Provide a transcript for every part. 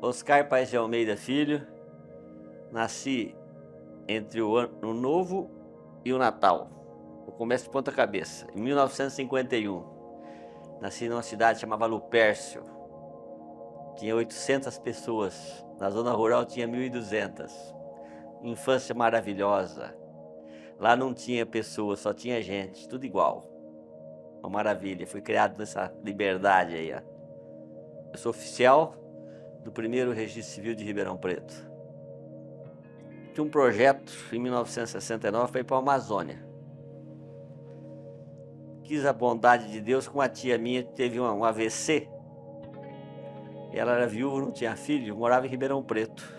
Oscar Paes de Almeida Filho, nasci entre o Ano Novo e o Natal, no começo de ponta cabeça, em 1951. Nasci numa cidade chamada Lupércio, tinha 800 pessoas, na zona rural tinha 1.200. Infância maravilhosa, lá não tinha pessoas, só tinha gente, tudo igual. Uma maravilha, fui criado nessa liberdade aí, ó. Eu sou oficial do primeiro Registro Civil de Ribeirão Preto. Tinha um projeto em 1969 para ir para a Amazônia. Quis a bondade de Deus com uma tia minha que teve um AVC. Ela era viúva, não tinha filho, morava em Ribeirão Preto.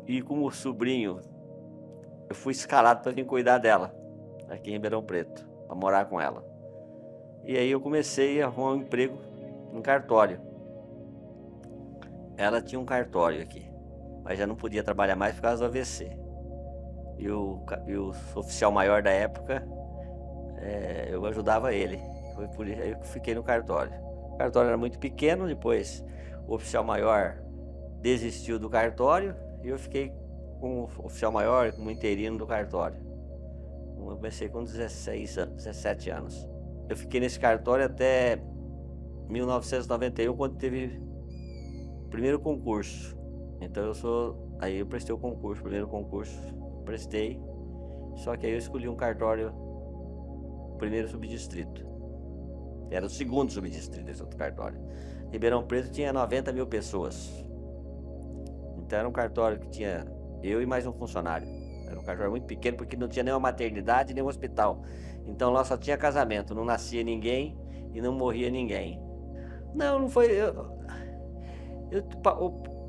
E como sobrinho, eu fui escalado para vir cuidar dela, aqui em Ribeirão Preto, para morar com ela. E aí eu comecei a arrumar um emprego em cartório. Ela tinha um cartório aqui, mas já não podia trabalhar mais por causa do AVC. E o oficial maior da época, eu ajudava ele. Foi por isso aí que eu fiquei no cartório. O cartório era muito pequeno, depois o oficial maior desistiu do cartório e eu fiquei com o oficial maior, como interino do cartório. Eu comecei com 17 anos. Eu fiquei nesse cartório até 1991, quando teve o primeiro concurso. Então aí eu prestei o concurso, primeiro concurso, prestei. Só que aí eu escolhi um cartório, primeiro subdistrito. Era o segundo subdistrito desse outro cartório. Ribeirão Preto tinha 90 mil pessoas. Então era um cartório que tinha eu e mais um funcionário. Era um cartório muito pequeno porque não tinha nenhuma maternidade, nem um hospital. Então lá só tinha casamento, não nascia ninguém e não morria ninguém. Não foi...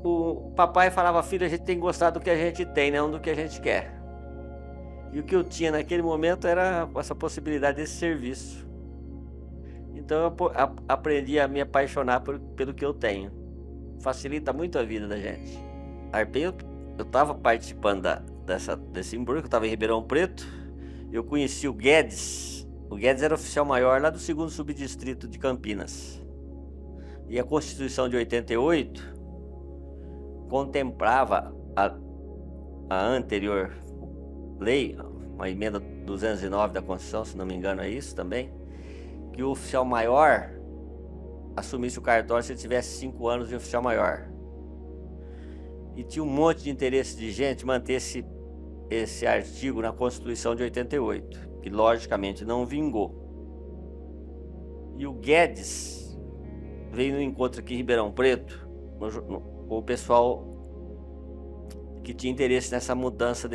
O papai falava, filho, a gente tem que gostar do que a gente tem, não do que a gente quer. E o que eu tinha naquele momento era essa possibilidade desse serviço. Então eu aprendi a me apaixonar pelo que eu tenho. Facilita muito a vida da gente. Eu estava participando desse embrulho, que eu estava em Ribeirão Preto. Eu conheci o Guedes. O Guedes era oficial maior lá do segundo subdistrito de Campinas. E a Constituição de 88 contemplava a anterior lei, uma emenda 209 da Constituição, se não me engano é isso também, que o oficial maior assumisse o cartório se ele tivesse 5 anos de oficial maior. E tinha um monte de interesse de gente manter esse artigo na Constituição de 88, que logicamente não vingou. E o Guedes veio no encontro aqui em Ribeirão Preto, com o pessoal que tinha interesse nessa mudança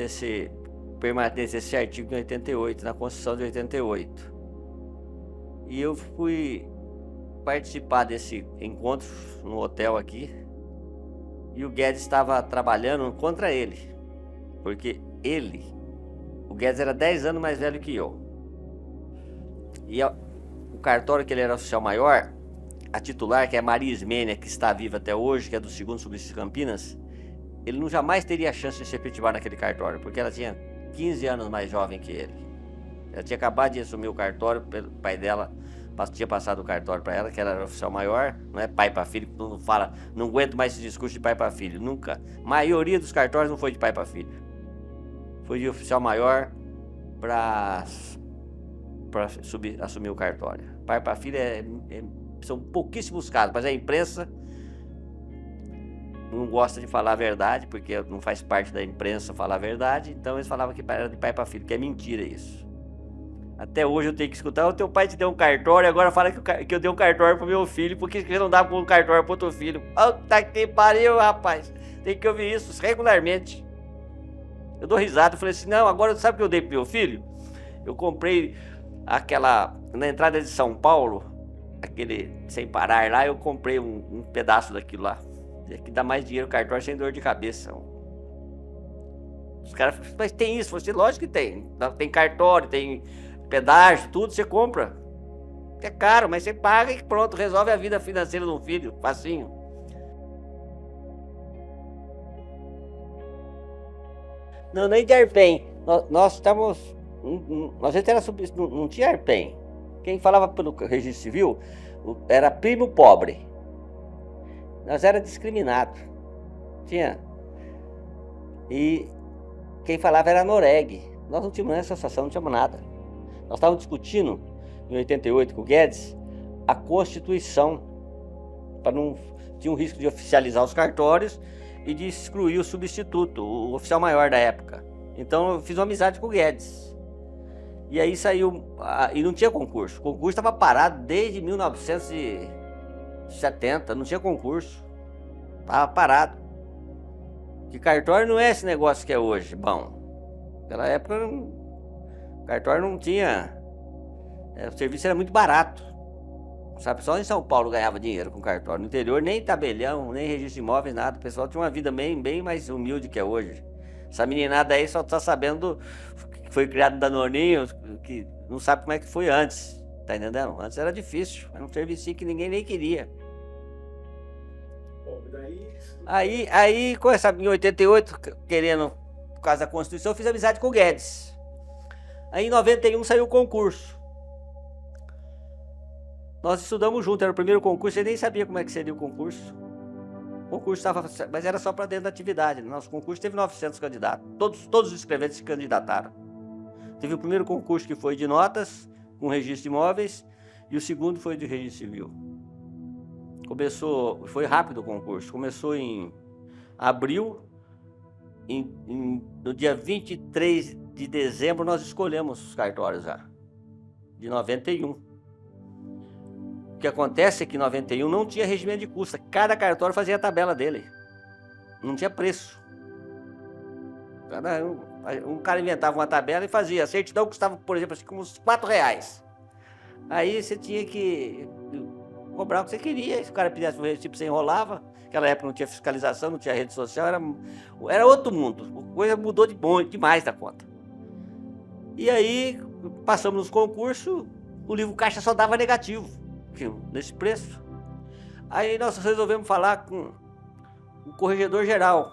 permanência desse artigo em 88, na Constituição de 88. E eu fui participar desse encontro no hotel aqui, e o Guedes estava trabalhando contra ele, porque o Guedes era 10 anos mais velho que eu. E o cartório que ele era oficial maior, a titular, que é Maria Ismênia, que está viva até hoje, que é do segundo subdistrito de Campinas, ele não jamais teria a chance de se efetivar naquele cartório, porque ela tinha 15 anos mais jovem que ele. Ela tinha acabado de assumir o cartório, o pai dela tinha passado o cartório para ela, que ela era oficial maior, não é pai para filho, não fala, não aguento mais esse discurso de pai para filho, nunca. A maioria dos cartórios não foi de pai para filho, foi de oficial maior para assumir o cartório. Pai para filho são pouquíssimos casos, mas a imprensa não gosta de falar a verdade, porque não faz parte da imprensa falar a verdade, então eles falavam que era de pai para filho, que é mentira isso. Até hoje eu tenho que escutar, o teu pai te deu um cartório, agora fala que eu dei um cartório pro meu filho, porque você não dá um cartório pro outro filho. Puta que pariu, rapaz. Tem que ouvir isso regularmente. Eu dou risada, eu falei assim, não, agora sabe o que eu dei pro meu filho? Eu comprei na entrada de São Paulo, aquele sem parar lá, eu comprei um pedaço daquilo lá. Que dá mais dinheiro, cartório sem dor de cabeça. Os caras falam, mas tem isso? Você, lógico que tem. Tem cartório, tem pedágio, tudo você compra. É caro, mas você paga e pronto, resolve a vida financeira de um filho, facinho. Não, nem de Arpem. Nós estávamos... A gente era não tinha Arpem. Quem falava pelo registro civil era primo pobre. Nós era discriminado. Tinha. E quem falava era a Noreg. Nós não tínhamos nessa associação, não tínhamos nada. Nós estávamos discutindo, em 88, com o Guedes, a Constituição, para não... Tinha um risco de oficializar os cartórios e de excluir o substituto, o oficial maior da época. Então eu fiz uma amizade com o Guedes. E aí saiu... E não tinha concurso. O concurso estava parado desde 1970, não tinha concurso. Estava parado. Que cartório não é esse negócio que é hoje. Bom, naquela época o cartório não tinha... o serviço era muito barato. Sabe, só em São Paulo ganhava dinheiro com cartório. No interior, nem tabelião, nem registro de imóveis, nada. O pessoal tinha uma vida bem mais humilde que é hoje. Essa meninada aí só tá sabendo que foi criado no Danoninho, que não sabe como é que foi antes. Tá entendendo? Antes era difícil. Era um serviço que ninguém nem queria. Aí, com essa em 88, querendo, por causa da Constituição, eu fiz amizade com o Guedes. Aí em 91 saiu o concurso. Nós estudamos juntos, era o primeiro concurso, eu nem sabia como é que seria o concurso. O concurso estava, mas era só para dentro da atividade. Nosso concurso teve 900 candidatos, todos os inscreventes se candidataram. Teve o primeiro concurso que foi de notas, com registro de imóveis, e o segundo foi de registro civil. Foi rápido o concurso, começou em abril, no dia 23 de dezembro nós escolhemos os cartórios já, de 91. O que acontece é que em 91 não tinha regimento de custa. Cada cartório fazia a tabela dele. Não tinha preço. Um cara inventava uma tabela e fazia. A certidão custava, por exemplo, assim, como uns R$4. Aí você tinha que cobrar o que você queria. Se o cara pedisse o recibo, você enrolava. Naquela época não tinha fiscalização, não tinha rede social. Era outro mundo. A coisa mudou demais da conta. E aí, passamos nos concursos, o livro caixa só dava negativo. Nesse preço. Aí nós resolvemos falar com o corregedor geral.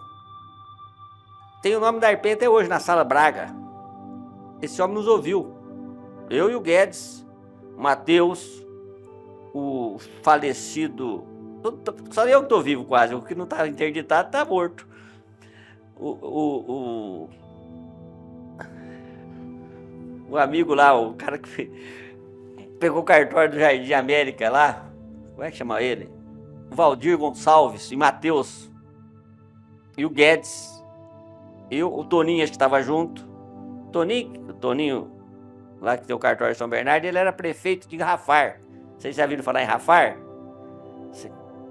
Tem o nome da Arpen até hoje na Sala Braga. Esse homem nos ouviu. Eu e o Guedes, o Matheus, o falecido... Só eu que estou vivo quase, o que não está interditado está morto. O amigo lá, o cara que pegou o cartório do Jardim América lá, como é que chama ele? O Valdir Gonçalves e Matheus. E o Guedes. O Toninho, acho que estava junto. O Toninho, lá que tem o cartório de São Bernardo, ele era prefeito de Rafar. Vocês já viram falar em Rafar?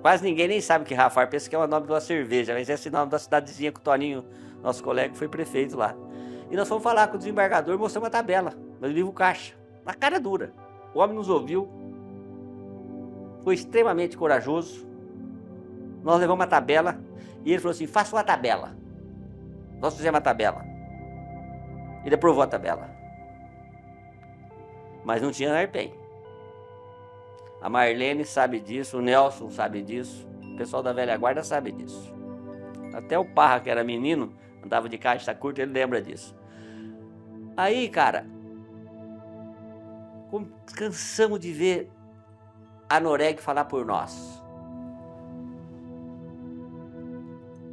Quase ninguém nem sabe que Rafar, pensa que é o nome de uma cerveja, mas esse é o nome da cidadezinha que o Toninho, nosso colega, foi prefeito lá. E nós fomos falar com o desembargador e mostramos a tabela, no livro caixa, na cara dura. O homem nos ouviu, foi extremamente corajoso. Nós levamos a tabela e ele falou assim: faça uma tabela. Nós fizemos a tabela. Ele aprovou a tabela. Mas não tinha Arpen. A Marlene sabe disso, o Nelson sabe disso, o pessoal da velha guarda sabe disso. Até o Parra, que era menino, andava de caixa curta, ele lembra disso. Aí, cara, cansamos de ver a Noreg falar por nós.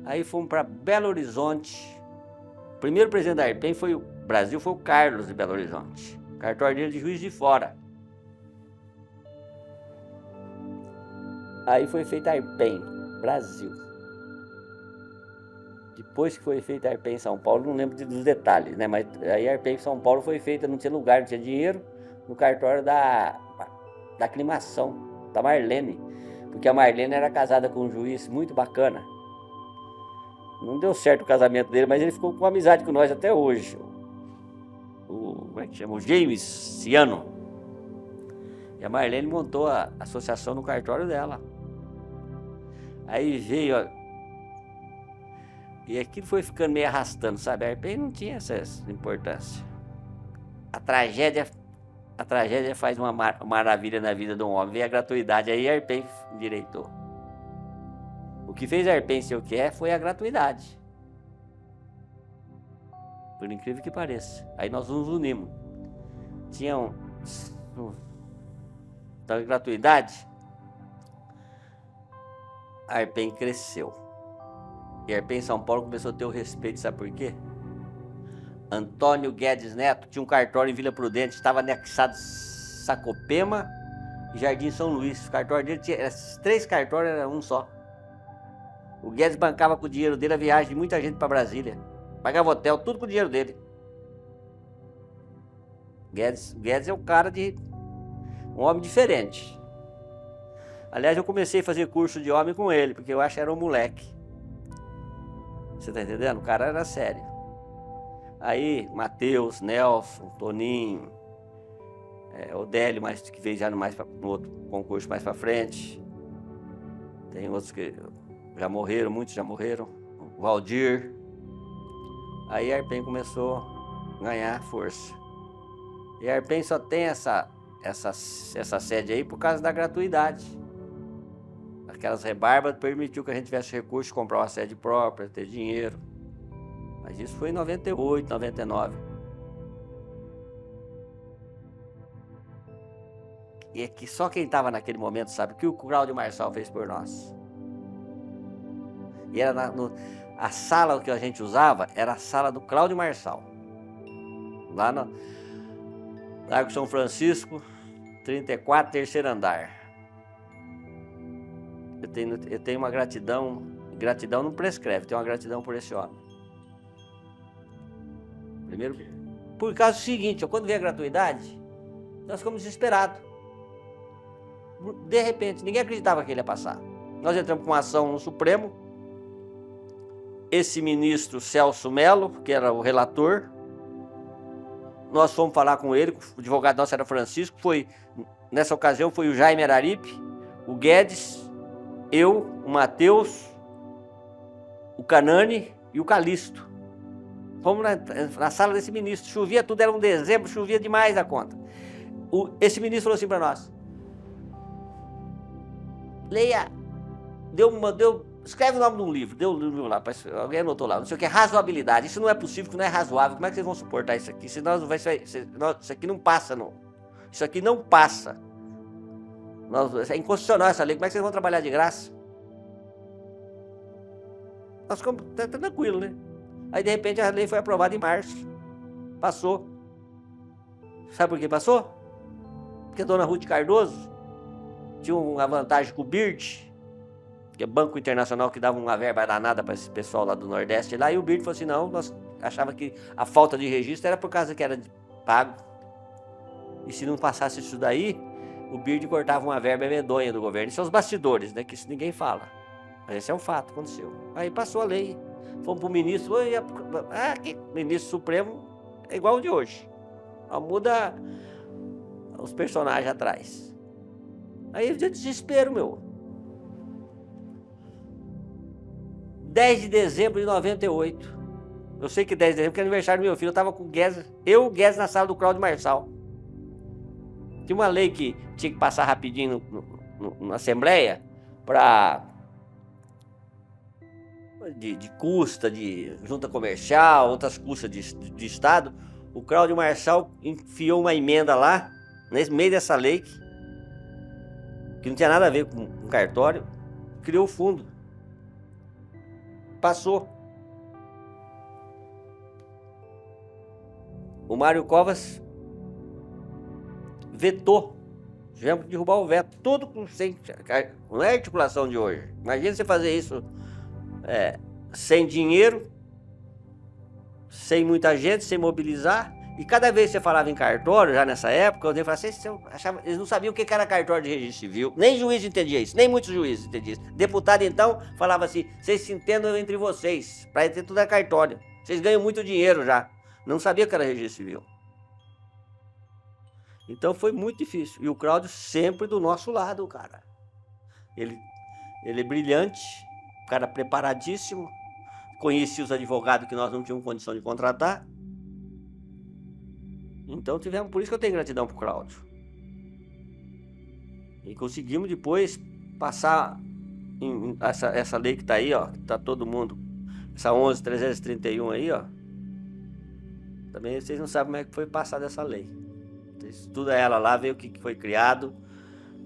Aí fomos para Belo Horizonte. O primeiro presidente da Arpen foi o Brasil, foi o Carlos de Belo Horizonte. O cartório dele de Juiz de Fora. Aí foi feita a Arpen, Brasil. Depois que foi feita a Arpen em São Paulo, não lembro dos detalhes, né? Mas aí a Arpen em São Paulo foi feita, não tinha lugar, não tinha dinheiro, no cartório da aclimação, da Marlene. Porque a Marlene era casada com um juiz muito bacana. Não deu certo o casamento dele, mas ele ficou com amizade com nós até hoje. Como é que chama? O James Ciano. E a Marlene montou a associação no cartório dela. Aí veio... E aquilo foi ficando meio arrastando, sabe? A Arpen não tinha essa importância. A tragédia faz uma maravilha na vida de um homem. Veio a gratuidade, aí a Arpen endireitou. O que fez a Arpen ser o que é foi a gratuidade. Por incrível que pareça. Aí nós nos unimos. Tinha da gratuidade. a Arpen cresceu. E a Arpen em São Paulo começou a ter o respeito, sabe por quê? Antônio Guedes Neto tinha um cartório em Vila Prudente, estava anexado Sacopema e Jardim São Luís. O cartório dele tinha, esses 3 cartórios, era um só. O Guedes bancava com o dinheiro dele a viagem de muita gente para Brasília. Pagava hotel, tudo com o dinheiro dele. Guedes é o cara de um homem diferente. Aliás, eu comecei a fazer curso de homem com ele, porque eu acho que era um moleque. Você tá entendendo? O cara era sério. Aí, Matheus, Nelson, Toninho, Odélio, que veio já no outro concurso mais pra frente. Tem outros que já morreram, muitos já morreram. O Valdir. Aí a Arpen começou a ganhar força. E a Arpen só tem essa sede aí por causa da gratuidade. Aquelas rebarbas permitiu que a gente tivesse recurso de comprar uma sede própria, ter dinheiro. Mas isso foi em 98, 99. E é que só quem estava naquele momento sabe o que o Cláudio Marçal fez por nós. E era a sala que a gente usava era a sala do Cláudio Marçal. Lá no Largo São Francisco, 34, terceiro andar. Eu tenho uma gratidão não prescreve, tenho uma gratidão por esse homem. Primeiro, por causa do seguinte, quando veio a gratuidade, nós ficamos desesperados. De repente, ninguém acreditava que ele ia passar. Nós entramos com uma ação no Supremo. Esse ministro Celso Melo, que era o relator, nós fomos falar com ele, o advogado nosso era Francisco, nessa ocasião foi o Jaime Araripe, o Guedes, eu, o Matheus, o Canani e o Calixto. Fomos na sala desse ministro, chovia tudo, era um dezembro, chovia demais a conta. Esse ministro falou assim para nós: leia, escreve o nome de um livro, deu um livro lá, alguém anotou lá, não sei o que, razoabilidade. Isso não é possível, que não é razoável. Como é que vocês vão suportar isso aqui? Senão isso aqui não passa, não. Isso aqui não passa. É inconstitucional essa lei, como é que vocês vão trabalhar de graça? Nós ficamos tranquilos, né? Aí de repente a lei foi aprovada em março. Passou. Sabe por que passou? Porque a dona Ruth Cardoso tinha uma vantagem com o BIRD, que é Banco Internacional, que dava uma verba danada para esse pessoal lá do Nordeste lá, e o BIRD falou assim: não, nós achava que a falta de registro era por causa que era pago. E se não passasse isso daí, o BIRD cortava uma verba medonha do governo. Isso são os bastidores, né? Que isso ninguém fala. Mas esse é um fato, aconteceu. Aí passou a lei. Fomos para o ministro. Que ministro Supremo é igual o de hoje. Só muda os personagens atrás. Aí eu desespero, meu. 10 de dezembro de 98. Eu sei que 10 de dezembro, porque é aniversário do meu filho. Eu estava com o Guedes, o Guedes na sala do Cláudio Marçal. Tinha uma lei que tinha que passar rapidinho na Assembleia para de custa, de junta comercial, outras custas de Estado. O Cláudio Marçal enfiou uma emenda lá, nesse meio dessa lei, que não tinha nada a ver com cartório, criou o fundo. Passou. O Mário Covas vetou. Tivemos que derrubar o veto. Tudo não é articulação de hoje. Imagina você fazer isso sem dinheiro, sem muita gente, sem mobilizar. E cada vez que você falava em cartório, já nessa época, eu falava assim, eles não sabiam o que era cartório de registro civil. Nem juiz entendia isso, nem muitos juízes entendiam isso. Deputado, então, falava assim: vocês se entendam entre vocês, para entender tudo é cartório. Vocês ganham muito dinheiro já. Não sabia o que era registro civil. Então foi muito difícil. E o Cláudio sempre do nosso lado, cara. Ele é brilhante, cara preparadíssimo. Conhecia os advogados que nós não tínhamos condição de contratar. Então por isso que eu tenho gratidão pro Cláudio. E conseguimos depois passar essa lei que tá aí, ó, que tá todo mundo, essa 11.331 aí, ó. Também vocês não sabem como é que foi passada essa lei. Você estuda ela lá, vê o que foi criado.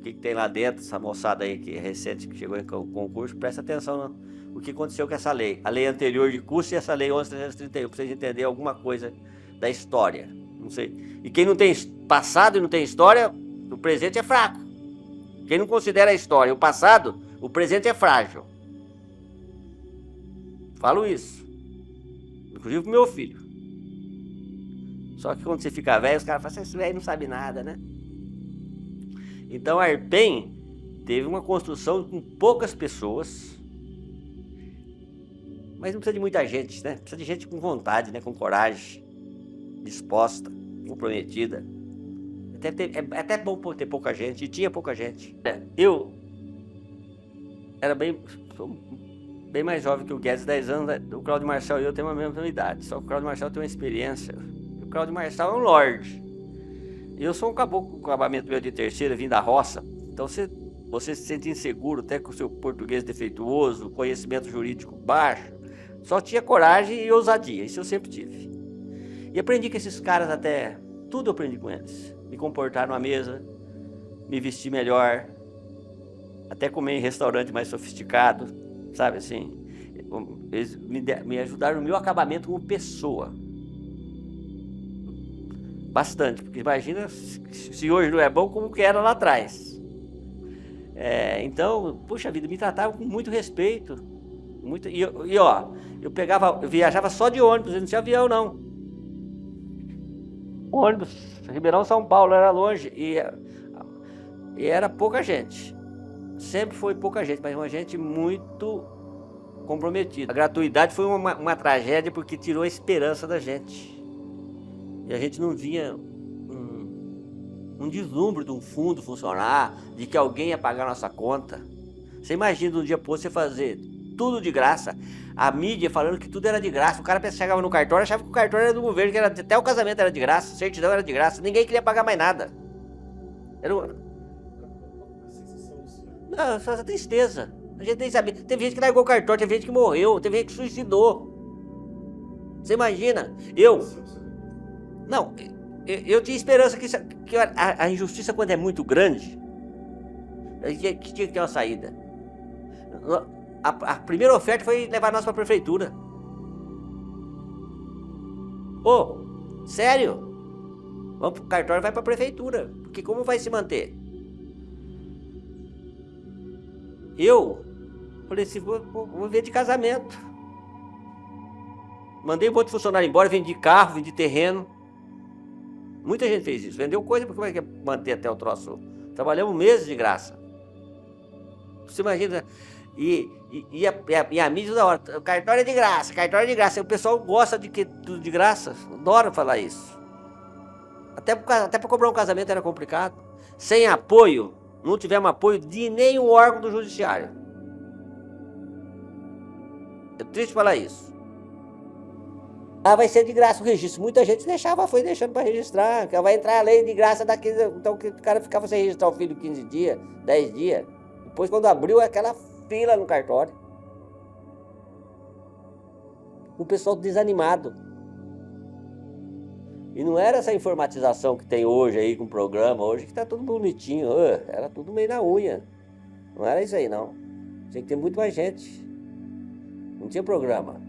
que tem lá dentro, essa moçada aí que é recente, que chegou em concurso, presta atenção no que aconteceu com essa lei. A lei anterior de custo e essa lei 11.331, para vocês entenderem alguma coisa da história. Não sei. E quem não tem passado e não tem história, o presente é fraco. Quem não considera a história e o passado, o presente é frágil. Falo isso. Inclusive pro meu filho. Só que quando você fica velho, os caras falam assim, esse velho não sabe nada, né? Então a Arpen teve uma construção com poucas pessoas, mas não precisa de muita gente, né? Precisa de gente com vontade, né? Com coragem, disposta, comprometida. É até bom ter pouca gente, e tinha pouca gente. Eu era bem mais jovem que o Guedes, 10 anos, né? O Cláudio Marçal e eu temos a mesma idade, só que o Cláudio Marçal tem uma experiência. O Cláudio Marçal é um lorde. Eu sou um caboclo com acabamento meu de terceira, vim da roça. Então você se sente inseguro, até com o seu português defeituoso, conhecimento jurídico baixo. Só tinha coragem e ousadia, isso eu sempre tive. E aprendi com esses caras até... Tudo eu aprendi com eles. Me comportar numa mesa, me vestir melhor, até comer em restaurante mais sofisticado, sabe assim? Eles me ajudaram no meu acabamento como pessoa. Bastante, porque imagina se hoje não é bom, como que era lá atrás. Então, puxa vida, me tratavam com muito respeito. Eu viajava só de ônibus, não tinha avião não. Ônibus, Ribeirão São Paulo, era longe e era pouca gente. Sempre foi pouca gente, mas uma gente muito comprometida. A gratuidade foi uma tragédia porque tirou a esperança da gente. E a gente não via um deslumbre de um fundo funcionar, de que alguém ia pagar a nossa conta. Você imagina de um dia pro outro você fazer tudo de graça, a mídia falando que tudo era de graça. O cara chegava no cartório, achava que o cartório era do governo, que até o casamento era de graça, a certidão era de graça, ninguém queria pagar mais nada. Não, só essa tristeza. A gente nem sabia. Teve gente que largou o cartório, teve gente que morreu, teve gente que suicidou. Você imagina? Eu tinha esperança que a injustiça, quando é muito grande, que tinha que ter uma saída. A primeira oferta foi levar nós para a prefeitura. Sério? Vamos pro cartório e vai para a prefeitura. Porque como vai se manter? Eu falei assim, vou ver de casamento. Mandei um monte de funcionário embora, vendi carro, vendi terreno. Muita gente fez isso, vendeu coisa, porque como é que é manter até o troço? Trabalhamos meses de graça. Você imagina, e a mídia da hora, o cartório é de graça, cartório é de graça. E o pessoal gosta de que tudo de graça, adora falar isso. Até para cobrar um casamento era complicado. Sem apoio, não tivemos apoio de nenhum órgão do judiciário. É triste falar isso. Vai ser de graça o registro. Muita gente foi deixando para registrar. Vai entrar a lei de graça daqui. Então o cara ficava sem registrar o filho 15 dias, 10 dias. Depois, quando abriu, aquela fila no cartório. O pessoal desanimado. E não era essa informatização que tem hoje aí com o programa, hoje que tá tudo bonitinho. Era tudo meio na unha. Não era isso aí, não. Tinha que ter muito mais gente. Não tinha programa.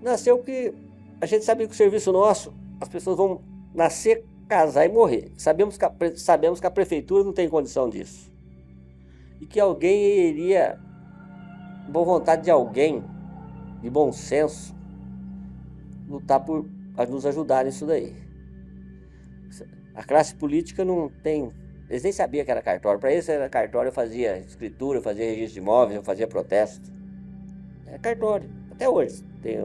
Nasceu que a gente sabia que o serviço nosso, as pessoas vão nascer, casar e morrer. Sabemos que a prefeitura não tem condição disso. E que alguém iria, boa vontade de alguém, de bom senso, lutar por nos ajudar nisso daí. A classe política não tem... Eles nem sabiam que era cartório. Para eles era cartório, eu fazia escritura, eu fazia registro de imóveis, eu fazia protesto. É cartório. Até hoje tem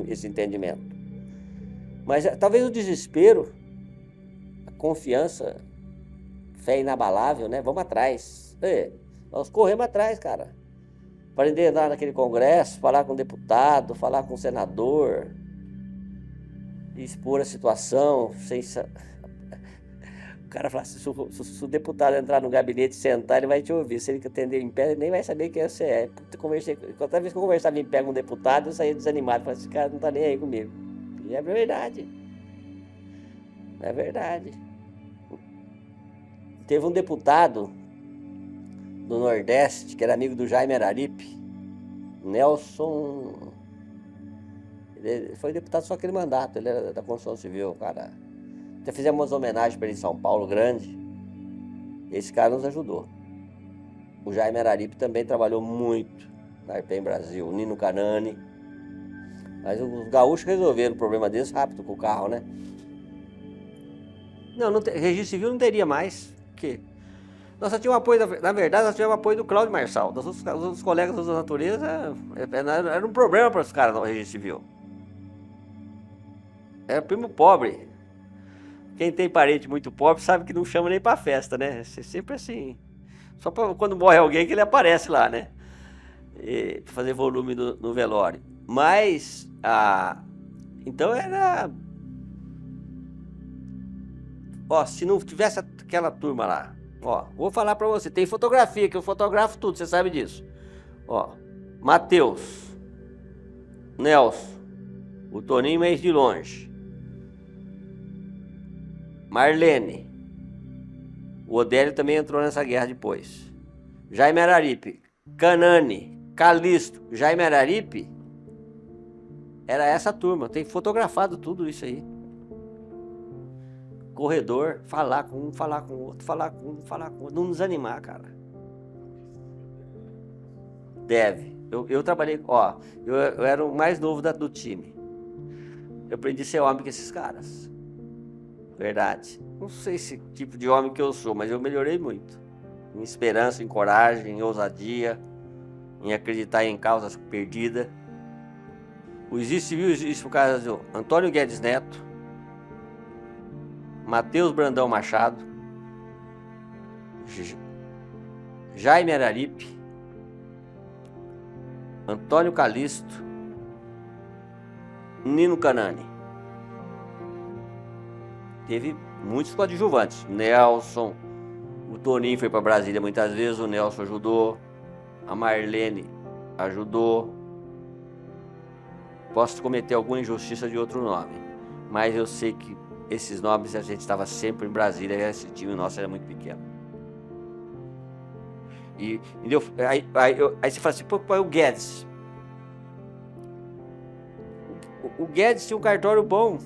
esse entendimento. Mas talvez o desespero, a confiança, fé inabalável, né? Vamos atrás. Nós corremos atrás, cara. Aprender a andar naquele congresso, falar com o deputado, falar com o senador, expor a situação, sem... O cara fala assim, se o deputado entrar no gabinete e sentar, ele vai te ouvir. Se ele atender em pé, ele nem vai saber quem você é. Toda vez que eu conversava em pé com um deputado, eu saía desanimado. Falei, esse cara não tá nem aí comigo. E é verdade. É verdade. Teve um deputado do Nordeste, que era amigo do Jaime Araripe, Nelson. Ele foi deputado só aquele mandato, ele era da construção civil, cara. Já fizemos umas homenagens para ele em São Paulo, grande. Esse cara nos ajudou. O Jaime Araripe também trabalhou muito na Arpem Brasil, o Nino Canani. Mas os gaúchos resolveram o problema deles rápido com o carro, né? Não, registro civil não teria mais. Porque nós só tínhamos apoio, na verdade, nós tínhamos apoio do Cláudio Marçal. Os colegas da natureza, era um problema para os caras no registro civil. Era primo pobre. Quem tem parente muito pobre sabe que não chama nem pra festa, né? É sempre assim. Só pra quando morre alguém que ele aparece lá, né? Pra fazer volume no velório. Mas, então era... Ó, se não tivesse aquela turma lá, ó, vou falar pra você, tem fotografia, que eu fotografo tudo, você sabe disso. Ó, Matheus, Nelson, o Toninho Mês de Longe, Marlene, o Odélio também entrou nessa guerra depois. Jaime Araripe, Canani, Calixto, Jaime Araripe, era essa turma, tem fotografado tudo isso aí. Corredor, falar com um, falar com o outro, falar com um, falar com o outro, não desanimar, cara. Deve. Eu trabalhei, ó, eu era o mais novo do time. Eu aprendi a ser homem com esses caras. Verdade. Não sei esse tipo de homem que eu sou, mas eu melhorei muito. Em esperança, em coragem, em ousadia, em acreditar em causas perdidas. O Existe Civil existe por causa do Antônio Guedes Neto, Matheus Brandão Machado, Jaime Araripe, Antônio Calixto, Nino Canani. Teve muitos coadjuvantes. Nelson, o Toninho foi para Brasília muitas vezes, o Nelson ajudou, a Marlene ajudou. Posso cometer alguma injustiça de outro nome, mas eu sei que esses nomes a gente estava sempre em Brasília e esse time nosso era muito pequeno. E aí você fala assim, pô, o Guedes. O Guedes tinha um cartório bom,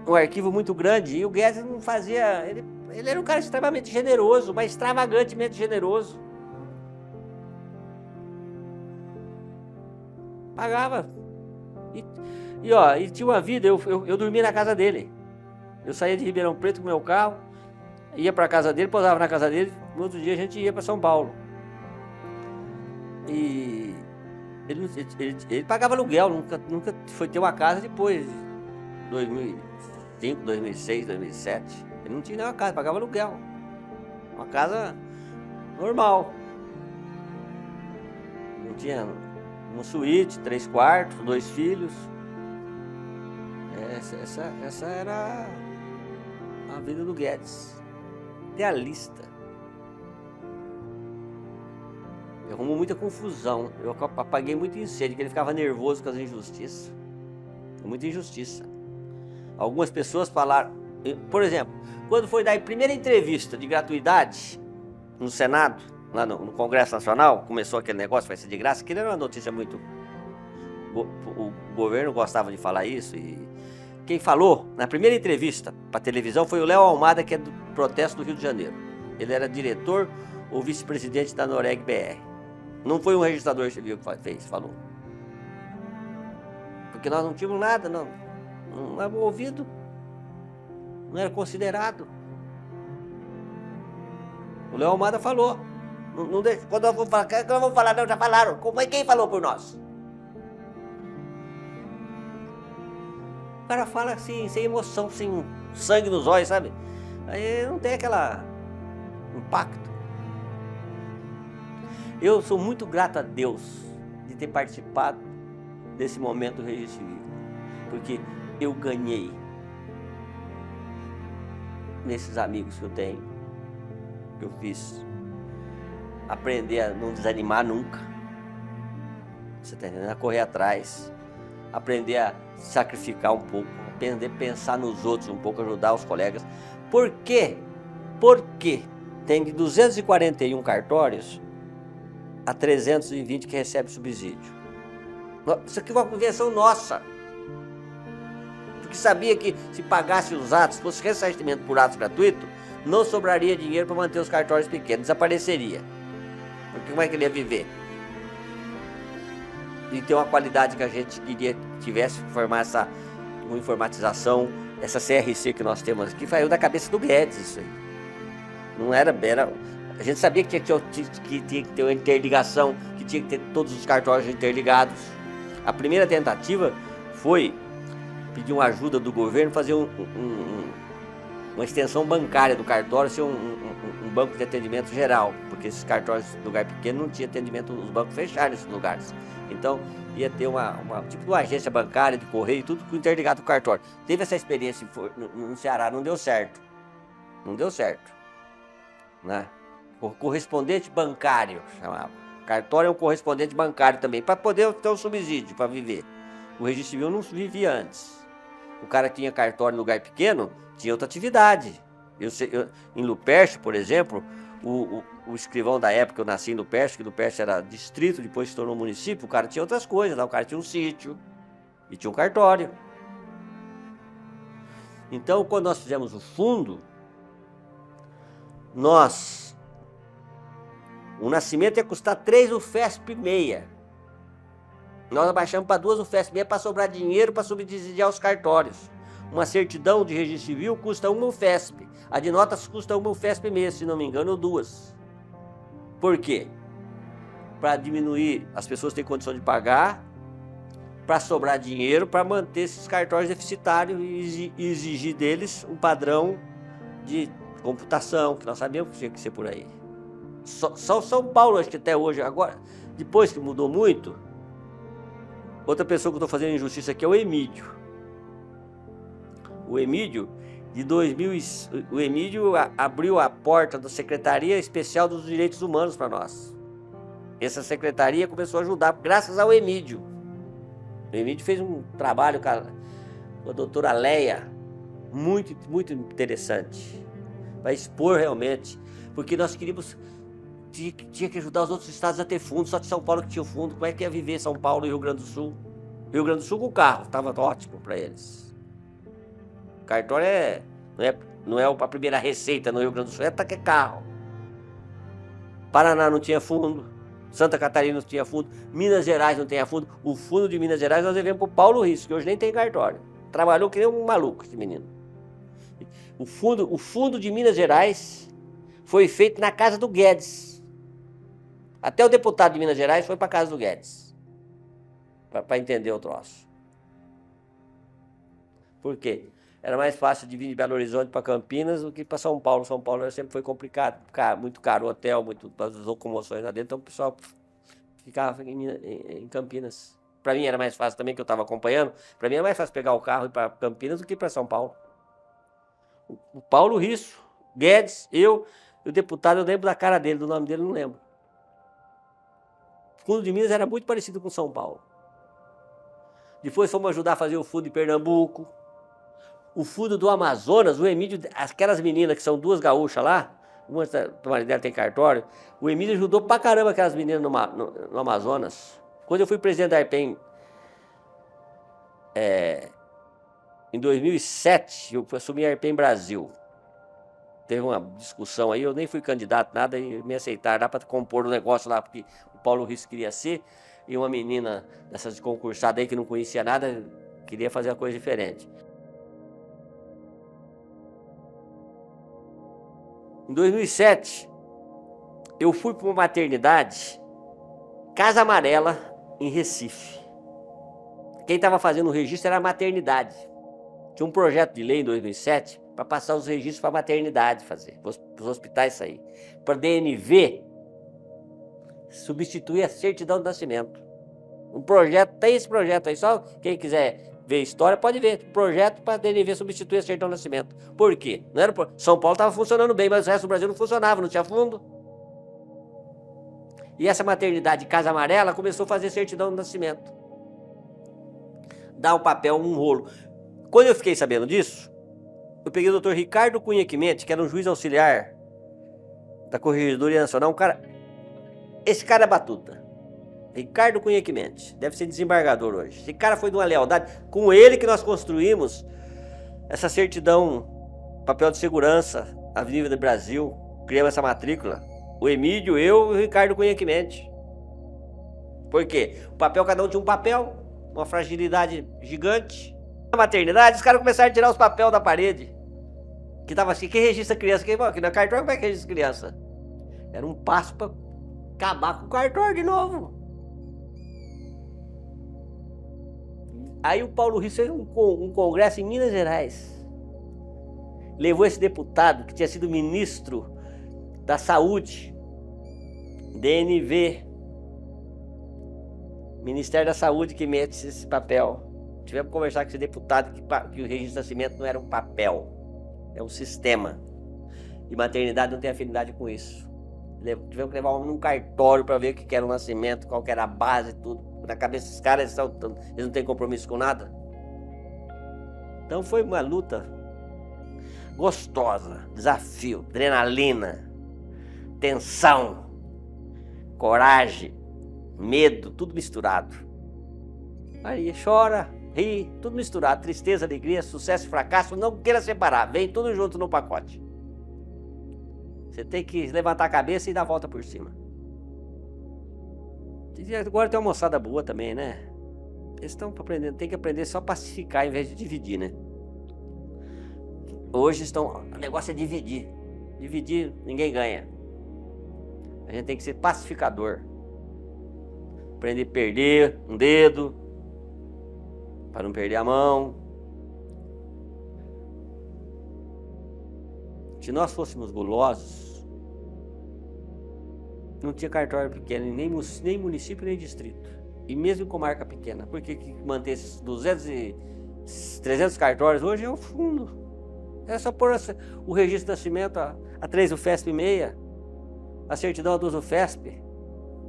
um arquivo muito grande, e o Guedes não fazia... Ele era um cara extremamente generoso, mas extravagantemente generoso. Pagava. E tinha uma vida, eu dormia na casa dele. Eu saía de Ribeirão Preto com o meu carro, ia para a casa dele, pousava na casa dele, no outro dia a gente ia para São Paulo. E ele pagava aluguel, nunca foi ter uma casa depois de 2005, 2006, 2007. Ele não tinha nenhuma casa, pagava aluguel. Uma casa normal. Não tinha uma suíte, 3 quartos, 2 filhos. Essa era a vida do Guedes. Idealista. Eu arrumo muita confusão. Eu apaguei muito incêndio, que ele ficava nervoso com as injustiças. Muita injustiça. Algumas pessoas falaram... Por exemplo, quando foi dar a primeira entrevista de gratuidade no Senado, lá no Congresso Nacional, começou aquele negócio, vai ser de graça, que era uma notícia muito... O governo gostava de falar isso e... Quem falou na primeira entrevista para televisão foi o Léo Almada, que é do protesto do Rio de Janeiro. Ele era diretor ou vice-presidente da Noreg BR. Não foi um registrador civil que falou. Porque nós não tínhamos nada, não era ouvido, não era considerado. O Léo Almada falou. Quando nós vamos falar, não, já falaram. Quem falou por nós? O cara fala assim, sem emoção, sem sangue nos olhos, sabe? Aí não tem aquela impacto. Eu sou muito grato a Deus de ter participado desse momento do registro civil, porque eu ganhei nesses amigos que eu tenho, que eu fiz, aprender a não desanimar nunca, você tá entendendo? A correr atrás, aprender a sacrificar um pouco, aprender a pensar nos outros um pouco, ajudar os colegas. Por quê? Porque tem 241 cartórios a 320 que recebe subsídio. Isso aqui é uma invenção nossa. Porque sabia que se pagasse os atos, fosse ressarcimento por atos gratuitos, não sobraria dinheiro para manter os cartórios pequenos, desapareceria. Porque como é que ele ia viver? E ter uma qualidade que a gente queria que tivesse, formar essa informatização, essa CRC que nós temos aqui, saiu da cabeça do Guedes isso aí. Não era... A gente sabia que tinha que ter uma interligação, que tinha que ter todos os cartórios interligados. A primeira tentativa foi pedir uma ajuda do governo, fazer uma extensão bancária do cartório, ser um banco de atendimento geral, porque esses cartórios de lugar pequeno não tinha atendimento, os bancos fecharam nesses lugares. Então ia ter tipo uma agência bancária de correio, tudo interligado com o cartório. Teve essa experiência no Ceará, não deu certo. Não deu certo, né? O correspondente bancário chamava. Cartório é um correspondente bancário também, para poder ter um subsídio para viver. O registro civil não vivia antes. O cara tinha cartório em lugar pequeno, tinha outra atividade. Em Luperce, por exemplo, o escrivão da época, eu nasci em Luperce, que Luperce era distrito, depois se tornou município, o cara tinha outras coisas, lá o cara tinha um sítio e tinha um cartório. Então, quando nós fizemos o fundo, o nascimento ia custar 3 UFESP meia. Nós abaixamos para 2 UFESP meia para sobrar dinheiro para subsidiar os cartórios. Uma certidão de registro civil custa 1 UFESP. A de notas custa 1 UFESP meia, se não me engano, ou 2. Por quê? Para diminuir, as pessoas têm condição de pagar, para sobrar dinheiro, para manter esses cartórios deficitários e exigir deles um padrão de computação, que nós sabíamos que tinha que ser por aí. Só o São Paulo, acho que até hoje, agora, depois que mudou muito, outra pessoa que eu estou fazendo injustiça aqui é o Emídio. O Emídio, o Emídio abriu a porta da Secretaria Especial dos Direitos Humanos para nós. Essa secretaria começou a ajudar, graças ao Emídio. O Emídio fez um trabalho com a doutora Leia, muito, muito interessante, para expor realmente, porque nós queríamos... Tinha que ajudar os outros estados a ter fundo, só de São Paulo que tinha fundo. Como é que ia viver São Paulo e Rio Grande do Sul? Rio Grande do Sul com o carro, estava ótimo para eles. Cartório não é a primeira receita no Rio Grande do Sul, é carro. Paraná não tinha fundo, Santa Catarina não tinha fundo, Minas Gerais não tinha fundo. O fundo de Minas Gerais nós devemos para o Paulo Risso, que hoje nem tem cartório. Trabalhou que nem um maluco esse menino. O fundo de Minas Gerais foi feito na casa do Guedes. Até o deputado de Minas Gerais foi para a casa do Guedes, para entender o troço. Por quê? Era mais fácil de vir de Belo Horizonte para Campinas do que para São Paulo. São Paulo sempre foi complicado, muito caro o hotel, as locomoções lá dentro, então o pessoal ficava em Campinas. Para mim era mais fácil também, que eu estava acompanhando, para mim era mais fácil pegar o carro e ir para Campinas do que para São Paulo. O Paulo Risso, Guedes, eu e o deputado, eu lembro da cara dele, do nome dele não lembro. O fundo de Minas era muito parecido com São Paulo. Depois fomos ajudar a fazer o fundo de Pernambuco. O fundo do Amazonas, o Emílio, aquelas meninas que são 2 gaúchas lá, uma do marido dela tem cartório, o Emílio ajudou pra caramba aquelas meninas no Amazonas. Quando eu fui presidente da ARPEM, em 2007, eu assumi a ARPEM Brasil. Teve uma discussão aí, eu nem fui candidato, nada, e me aceitaram lá para compor o negócio lá, porque o Paulo Risso queria ser, e uma menina dessas concursadas aí que não conhecia nada, queria fazer uma coisa diferente. Em 2007, eu fui para uma maternidade, Casa Amarela, em Recife. Quem estava fazendo o registro era a maternidade. Tinha um projeto de lei em 2007 para passar os registros para a maternidade fazer, para os hospitais sair. Para DNV substituir a certidão de nascimento. Um projeto, tem esse projeto aí, só quem quiser ver a história pode ver. Projeto para DNV substituir a certidão de nascimento. Por quê? Não era São Paulo estava funcionando bem, mas o resto do Brasil não funcionava, não tinha fundo. E essa maternidade Casa Amarela começou a fazer certidão de nascimento. Dá um papel, um rolo. Quando eu fiquei sabendo disso, eu peguei o Dr. Ricardo Cunha Quimente, que era um juiz auxiliar da Corregedoria Nacional, um cara Esse cara é batuta. Ricardo Cunha Mendes, deve ser desembargador hoje. Esse cara foi de uma lealdade. Com ele que nós construímos essa certidão, papel de segurança, Avenida do Brasil, criamos essa matrícula. O Emílio, eu e o Ricardo Cunha Mendes. Por quê? O papel, cada um tinha um papel, uma fragilidade gigante. Na maternidade, os caras começaram a tirar os papéis da parede. Que tava assim, quem registra criança? Aqui na cartório, como é que registra criança? Era um passo para acabar com o cartório de novo. Aí o Paulo Rios fez um congresso em Minas Gerais. Levou esse deputado, que tinha sido ministro da Saúde, DNV, Ministério da Saúde, que mete esse papel. Tivemos que conversar com esse deputado que o registro de nascimento não era um papel, é um sistema. E maternidade não tem afinidade com isso. Tivemos que levar o homem num cartório para ver o que era o nascimento, qual que era a base e tudo. Na cabeça dos caras, eles não têm compromisso com nada. Então foi uma luta gostosa, desafio, adrenalina, tensão, coragem, medo, tudo misturado. Aí chora, ri, tudo misturado, tristeza, alegria, sucesso e fracasso, não queira separar, vem tudo junto no pacote. Você tem que levantar a cabeça e dar a volta por cima. E agora tem uma moçada boa também, né? Eles estão aprendendo, tem que aprender só a pacificar em vez de dividir, né? Hoje o negócio é dividir. Dividir, ninguém ganha. A gente tem que ser pacificador. Aprender a perder um dedo, para não perder a mão. Se nós fôssemos gulosos, não tinha cartório pequeno, nem município, nem distrito. E mesmo com marca pequena. Porque que manter esses 200 e 300 cartórios hoje é o fundo. É só pôr o registro de nascimento, a 3 UFESP 6, a certidão a 2 UFESP.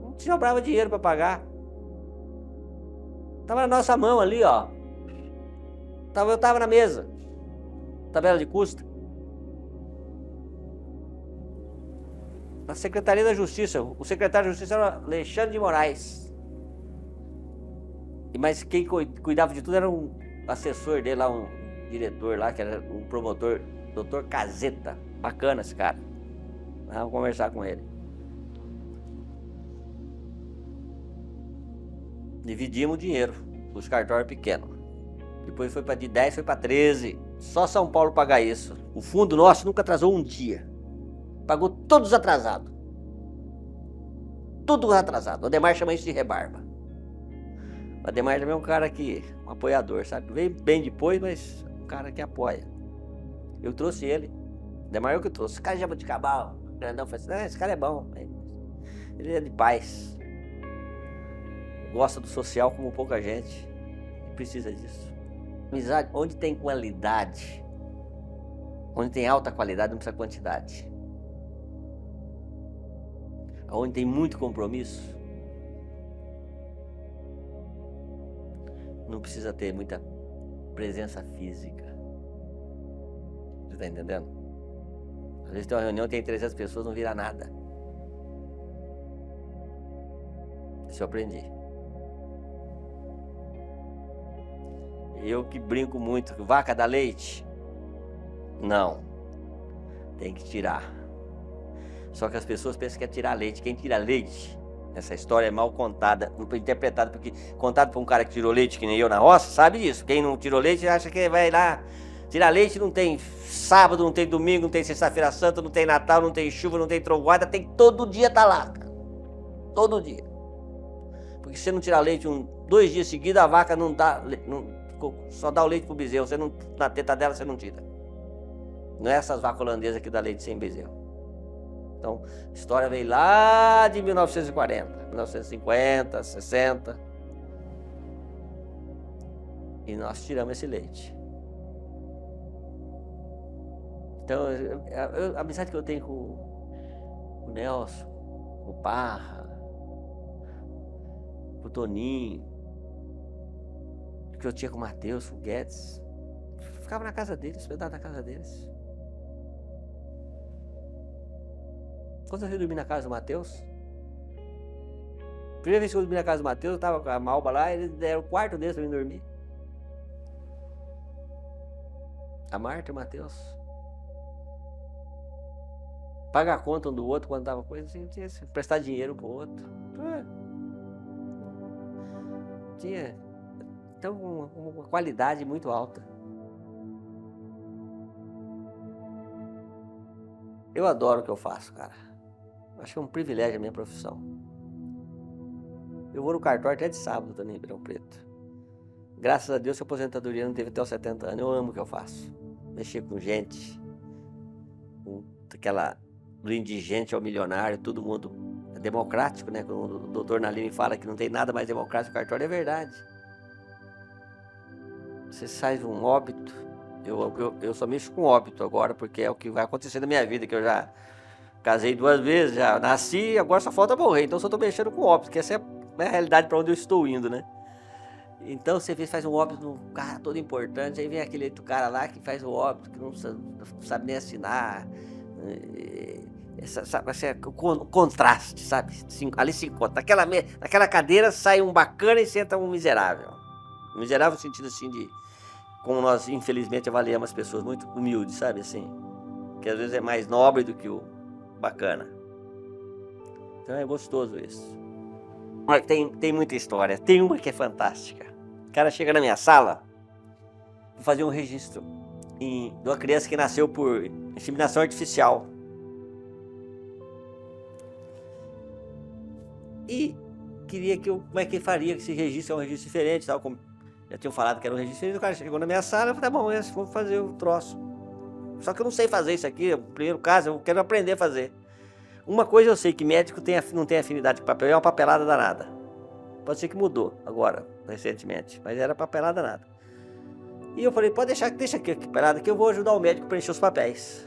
Não sobrava dinheiro para pagar. Estava na nossa mão ali, ó. Eu estava na mesa. Tabela de custo. Na Secretaria da Justiça, o secretário de Justiça era Alexandre de Moraes. Mas quem cuidava de tudo era um assessor dele lá, um diretor lá, que era um promotor, Dr. Caseta. Bacana esse cara. Vamos conversar com ele. Dividimos o dinheiro, os cartórios pequenos. Depois foi de 10, foi para 13. Só São Paulo pagar isso. O fundo nosso nunca atrasou um dia. Pagou todos atrasados. Tudo atrasado. O Ademar chama isso de rebarba. O Ademar também é um cara um apoiador, sabe? Veio bem depois, mas um cara que apoia. Eu trouxe ele. O Ademar eu que trouxe. Esse cara de Jaboticabal, o grandão, falou assim, esse cara é bom. Ele é de paz. Gosta do social como pouca gente. Precisa disso. Amizade, onde tem qualidade, onde tem alta qualidade, não precisa quantidade. Onde tem muito compromisso, não precisa ter muita presença física. Você está entendendo? Às vezes tem uma reunião, tem 300 pessoas, não vira nada. Isso eu aprendi. Eu que brinco muito, vaca dá leite? Não. Tem que tirar. Só que as pessoas pensam que é tirar leite. Quem tira leite, essa história é mal contada, interpretada, porque contado por um cara que tirou leite, que nem eu na roça, sabe disso. Quem não tirou leite acha que vai lá tirar leite. Não tem sábado, não tem domingo, não tem sexta-feira santa, não tem Natal, não tem chuva, não tem trovoada, tem todo dia tá lá, cara. Todo dia. Porque se você não tirar leite 2 dias seguidos, a vaca não dá, só dá o leite pro bezerro. Você não, na teta dela você não tira. Não é essas vacas holandesas que dá leite sem bezerro. Então, a história veio lá de 1940, 1950, 60. E nós tiramos esse leite. Então, a amizade que eu tenho com o Nelson, com o Parra, com o Toninho, que eu tinha com o Matheus, com o Guedes, ficava na casa deles, hospedado na casa deles. Quando eu fui dormir na casa do Matheus, Primeira vez que eu dormi na casa do Matheus, eu tava com a Malba lá, eles deram o quarto deles pra mim dormir. A Marta e o Matheus. Pagar a conta um do outro quando tava coisa assim, tinha que prestar dinheiro pro outro. Tinha então uma qualidade muito alta. Eu adoro o que eu faço, cara. Acho que é um privilégio a minha profissão. Eu vou no cartório até de sábado também, em Ribeirão Preto. Graças a Deus que a aposentadoria não teve até os 70 anos. Eu amo o que eu faço. Mexer com gente, com aquela do indigente ao milionário, todo mundo é democrático, né? Quando o doutor Naline fala que não tem nada mais democrático que o cartório, é verdade. Você sai de um óbito, eu só mexo com óbito agora, porque é o que vai acontecer na minha vida, que eu já casei 2 vezes, já nasci, agora só falta morrer, então só estou mexendo com óbito, que essa é a realidade para onde eu estou indo, né? Então você faz um óbito num cara todo importante, aí vem aquele outro cara lá que faz o óbito, que não sabe nem assinar. O contraste, sabe? Ali se encontra. Naquela cadeira sai um bacana e senta um miserável. Um miserável no sentido assim de como nós infelizmente avaliamos as pessoas muito humildes, sabe assim? Que às vezes é mais nobre do que o bacana. Então é gostoso isso. Tem muita história. Tem uma que é fantástica. O cara chega na minha sala para fazer um registro de uma criança que nasceu por inseminação artificial. E queria como é que ele faria, que esse registro é um registro diferente, tal, como já tinham falado que era um registro diferente. O cara chegou na minha sala e falou, tá bom, vou fazer o troço. Só que eu não sei fazer isso aqui, no primeiro caso, eu quero aprender a fazer. Uma coisa eu sei, que médico não tem afinidade com papel, é uma papelada danada. Pode ser que mudou agora, recentemente, mas era papelada danada. E eu falei, deixa aqui a papelada que eu vou ajudar o médico a preencher os papéis.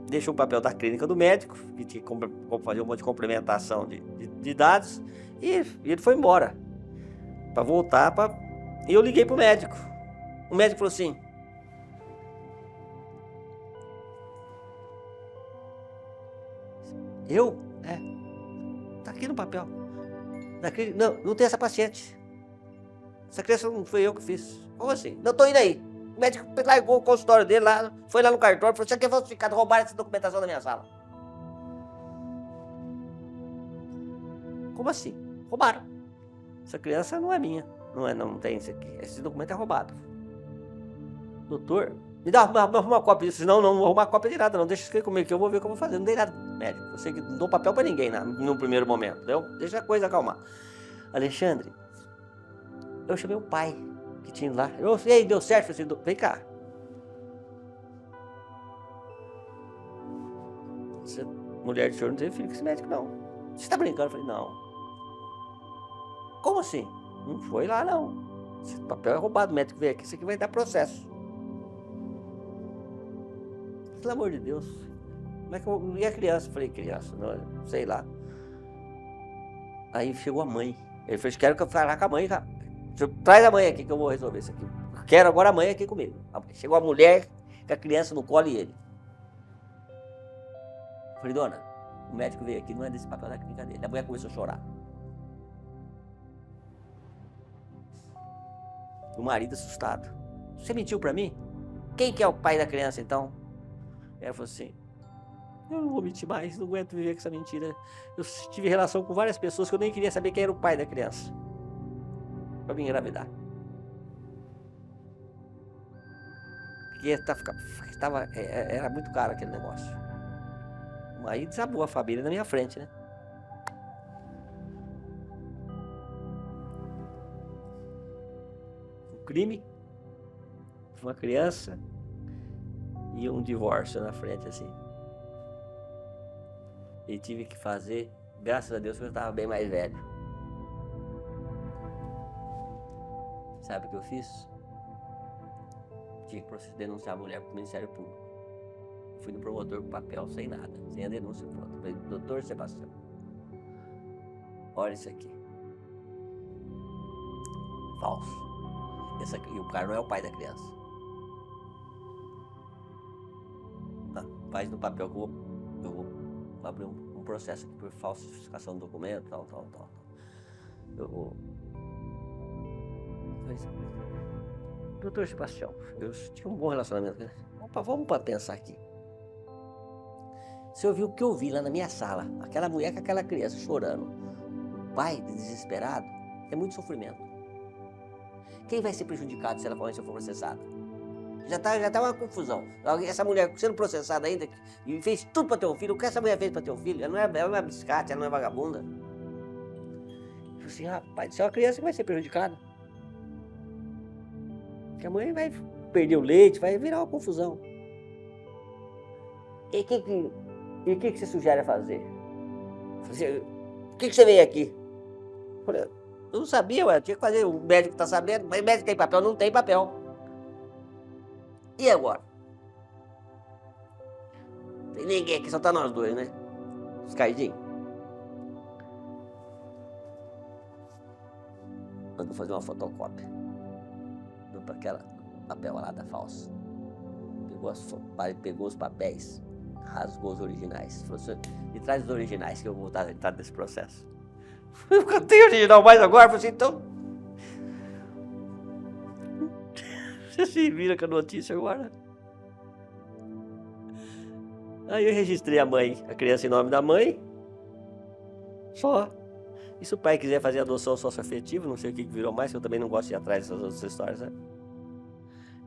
Deixou o papel da clínica do médico, que tinha que fazer um monte de complementação de dados, e ele foi embora. Para voltar, e eu liguei pro médico. O médico falou assim, tá aqui no papel. Não tem essa paciente. Essa criança não foi eu que fiz. Como assim? Não tô indo aí. O médico largou o consultório dele lá, foi lá no cartório, falou, isso aqui é falsificado, roubaram essa documentação da minha sala. Como assim? Roubaram. Essa criança não é minha. Não tem isso aqui. Esse documento é roubado. Doutor, me dá uma cópia disso. Não vou arrumar cópia de nada, não. Deixa isso aqui comigo que eu vou ver o que eu vou fazer. Não dei nada, médico. Eu sei que não dou papel pra ninguém no primeiro momento. Entendeu? Deixa a coisa acalmar. Alexandre, eu chamei o pai que tinha lá. E aí, deu certo? Eu falei assim, vem cá. Essa mulher de senhor não teve filho com esse médico, não. Você tá brincando? Eu falei, não. Como assim? Não foi lá, não. Esse papel é roubado, o médico veio aqui, isso aqui vai dar processo. Pelo amor de Deus. Como é que eu... E a criança? Eu falei, criança, não, sei lá. Aí chegou a mãe. Ele falou, quero que eu fale com a mãe, cara. Traz a mãe aqui que eu vou resolver isso aqui. Quero agora a mãe aqui comigo. Chegou a mulher com a criança no colo e ele. Eu falei, dona, o médico veio aqui, não é desse papel da clínica dele. A mulher começou a chorar. O marido assustado. Você mentiu pra mim? Quem que é o pai da criança então? Ela falou assim, eu não vou mentir mais, não aguento viver com essa mentira. Eu tive relação com várias pessoas que eu nem queria saber quem era o pai da criança. Pra me engravidar. Porque era muito caro aquele negócio. Aí desabou a família na minha frente, né? Um crime, uma criança e um divórcio na frente, assim. E tive que fazer, graças a Deus, que eu estava bem mais velho. Sabe o que eu fiz? Tinha que denunciar a mulher para o Ministério Público. Fui no promotor com papel, sem nada, sem a denúncia pronta. Falei, doutor Sebastião, olha isso aqui. Falso. E o cara não é o pai da criança. Faz no papel que eu vou abrir um processo aqui por falsificação do documento, tal. Mas, doutor Sebastião, eu tinha um bom relacionamento com ele. Opa, vamos para pensar aqui. Você ouviu o que eu vi lá na minha sala? Aquela mulher com aquela criança chorando. O pai desesperado. É muito sofrimento. Quem vai ser prejudicado se ela for processada? Já tá uma confusão. Essa mulher sendo processada ainda e fez tudo para ter um filho. O que essa mulher fez para ter um filho? Ela não é biscate, ela não é vagabunda. Eu falei assim, rapaz, isso é uma criança que vai ser prejudicada. Porque a mãe vai perder o leite, vai virar uma confusão. E o que você sugere a fazer? O que você veio aqui? Eu falei, eu não sabia, eu tinha que fazer, o médico está sabendo, mas o médico tem papel? Não tem papel. E agora? Tem ninguém aqui, só tá nós dois, né? Os caidinhos. Mandou fazer uma fotocópia. Deu para aquela papel lá da falsa. Pegou os papéis, rasgou os originais. Falou assim, e traz os originais que eu vou estar nesse processo. Eu tenho original mais agora, falei assim, então. Você se vira com a notícia agora. Aí eu registrei a mãe, a criança em nome da mãe. Só. E se o pai quiser fazer adoção socioafetiva, não sei o que virou mais, que eu também não gosto de ir atrás dessas outras histórias, né?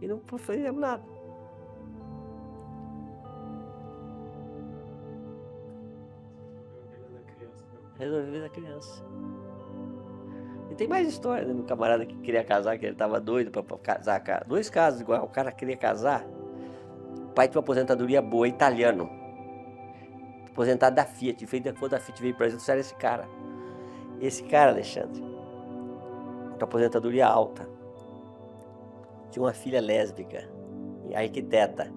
E não fizemos nada. Resolvi a vida da criança. E tem mais história, né? Um camarada que queria casar, que ele tava doido pra casar. Dois casos igual, o cara queria casar. O pai tinha uma aposentadoria boa, italiano. Aposentado da Fiat, depois da Fiat veio para Brasil, era esse cara. Esse cara, Alexandre, com aposentadoria alta, tinha uma filha lésbica, arquiteta.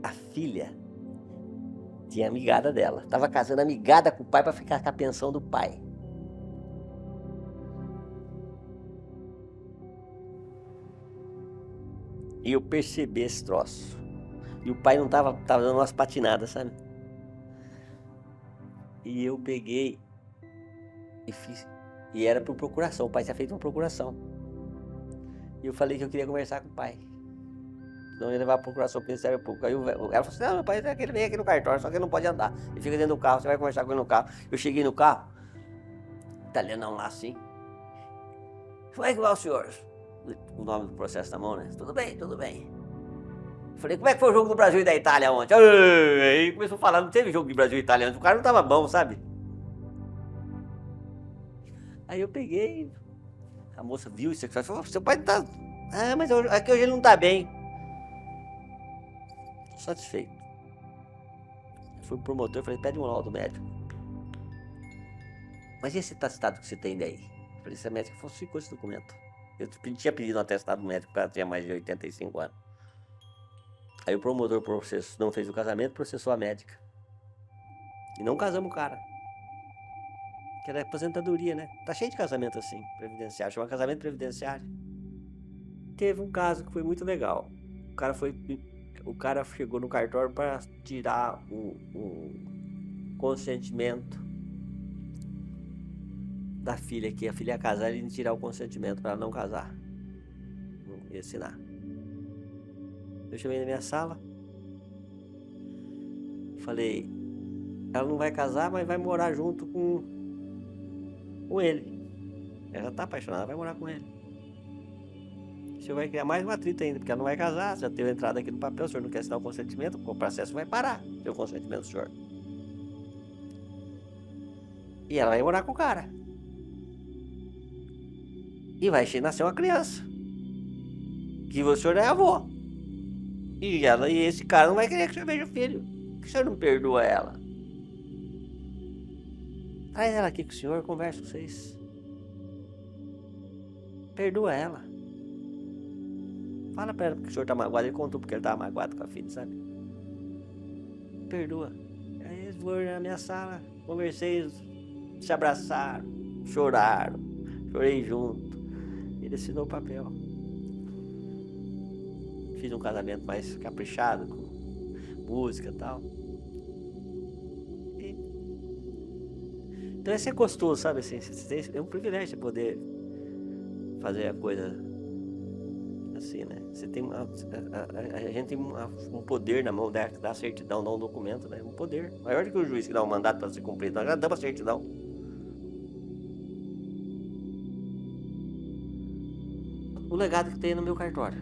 A filha tinha amigada dela, estava casando amigada com o pai para ficar com a pensão do pai. E eu percebi esse troço. E o pai não tava dando umas patinadas, sabe? E eu peguei e fiz. E era por procuração, o pai tinha feito uma procuração. E eu falei que eu queria conversar com o pai. Não ia levar a procuração para o Ministério Público. Aí ela falou assim, não, meu pai ele vem aqui no cartório, só que ele não pode andar. Ele fica dentro do carro, você vai conversar com ele no carro. Eu cheguei no carro, italianão lá assim. Como é que vai o senhor? O nome do processo na mão, né? Tudo bem, tudo bem. Falei, como é que foi o jogo do Brasil e da Itália ontem? Aí começou a falar, não teve jogo de Brasil e Itália ontem, o cara não tava bom, sabe? Aí eu peguei, a moça viu isso aqui, falou, seu pai tá... Ah, mas aqui hoje ele não tá bem. Tô satisfeito. Eu fui pro promotor e falei, pede um laudo médico. Mas e esse atestado que você tem daí? Eu falei, esse médico falsificou esse documento. Eu tinha pedido um atestado médico para ela, tinha mais de 85 anos. Aí o promotor não fez o casamento, processou a médica. E não casamos o cara. Que era aposentadoria, né? Tá cheio de casamento assim, previdenciário. Chama casamento previdenciário. Teve um caso que foi muito legal. O cara chegou no cartório para tirar o consentimento da filha, que a filha ia casar, ele ia tirar o consentimento para ela não casar. Não ia assinar. Eu chamei na minha sala. Falei, ela não vai casar, mas vai morar junto com ele. Ela tá apaixonada, vai morar com ele. O senhor vai criar mais uma atrito ainda, porque ela não vai casar, já teve entrada aqui no papel, o senhor não quer assinar o consentimento, o processo vai parar, tem o consentimento do senhor. E ela vai morar com o cara. E vai nascer uma criança. Que o senhor é avô. E esse cara não vai querer que o senhor veja o filho. Por que o senhor não perdoa ela? Traz ela aqui com o senhor, conversa com vocês. Perdoa ela. Fala pra ela porque o senhor tá magoado. Ele contou porque ele tava magoado com a filha, sabe? Perdoa. Aí eles foram na minha sala, conversei, se abraçaram, choraram, chorei junto. Ele assinou o papel. Fiz um casamento mais caprichado, com música e tal. E Então esse é gostoso, sabe? Assim, é um privilégio você poder fazer a coisa assim, né? Você tem a gente tem um poder na mão da certidão, não um documento, né? Um poder maior do que o juiz que dá um mandato para ser cumprido. Nós já damos a certidão. O legado que tem no meu cartório.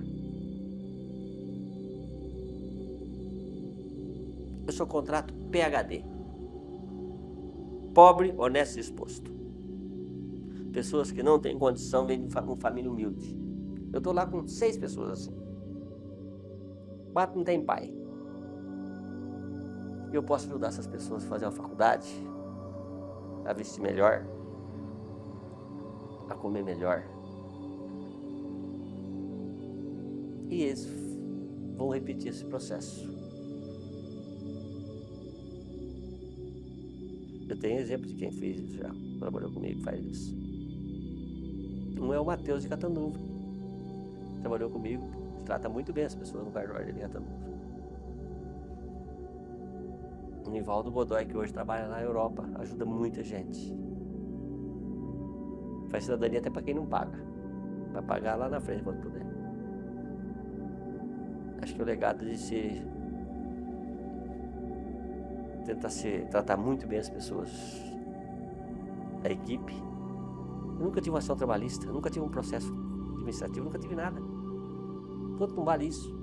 Eu sou contrato PhD. Pobre, honesto e exposto. Pessoas que não têm condição, vêm de uma família humilde. Eu tô lá com 6 pessoas assim. 4 não tem pai. Eu posso ajudar essas pessoas a fazer uma faculdade, a vestir melhor, a comer melhor. E eles vão repetir esse processo. Eu tenho exemplo de quem fez isso já, trabalhou comigo, faz isso. Um é o Matheus de Catanduva. Trabalhou comigo, trata muito bem as pessoas no cartório de Catanduva. O Nivaldo Godoy, que hoje trabalha na Europa, ajuda muita gente. Faz cidadania até para quem não paga. Vai pagar lá na frente quando puder. Acho que o legado de tratar muito bem as pessoas, a equipe. Eu nunca tive uma ação trabalhista, nunca tive um processo administrativo, nunca tive nada. Quanto não vale isso?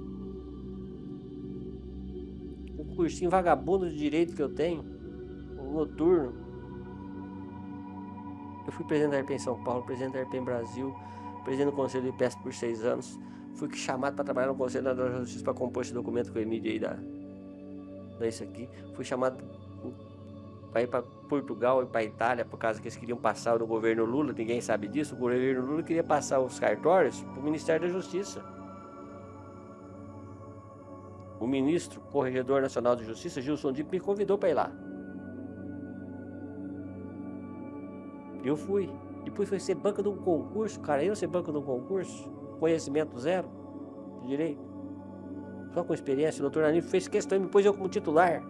Um cursinho vagabundo de direito que eu tenho, um noturno. Eu fui presidente da RP em São Paulo, presidente da RP em Brasil, presidente do Conselho de IPESP por 6 anos. Fui chamado para trabalhar no Conselho da Justiça para compor esse documento com o Emílio aí da isso aqui. Fui chamado para ir para Portugal e para Itália, por causa que eles queriam passar no governo Lula, ninguém sabe disso. O governo Lula queria passar os cartórios para o Ministério da Justiça. O ministro, Corregedor Nacional de Justiça, Gilson Dipp, me convidou para ir lá. Eu fui. Depois foi ser banca de um concurso, cara. Eu ser banca de um concurso, conhecimento zero de direito. Só com experiência, o doutor Aníbal fez questão e me pôs eu como titular.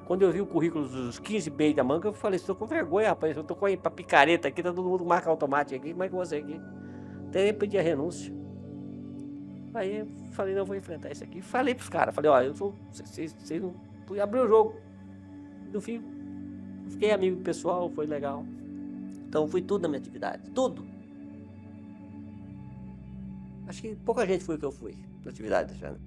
Quando eu vi o currículo dos 15 bens da manga, eu falei, estou com vergonha, rapaz. Eu tô com a picareta aqui, tá todo mundo com marca automática aqui, como é que você aqui? Até pedi a renúncia. Aí eu falei, não, eu vou enfrentar isso aqui. Falei pros caras, falei, ó, vocês não... Fui abrir o jogo. No fim, fiquei amigo pessoal, foi legal. Então fui tudo na minha atividade, tudo. Acho que pouca gente foi o que eu fui na atividade, já, né?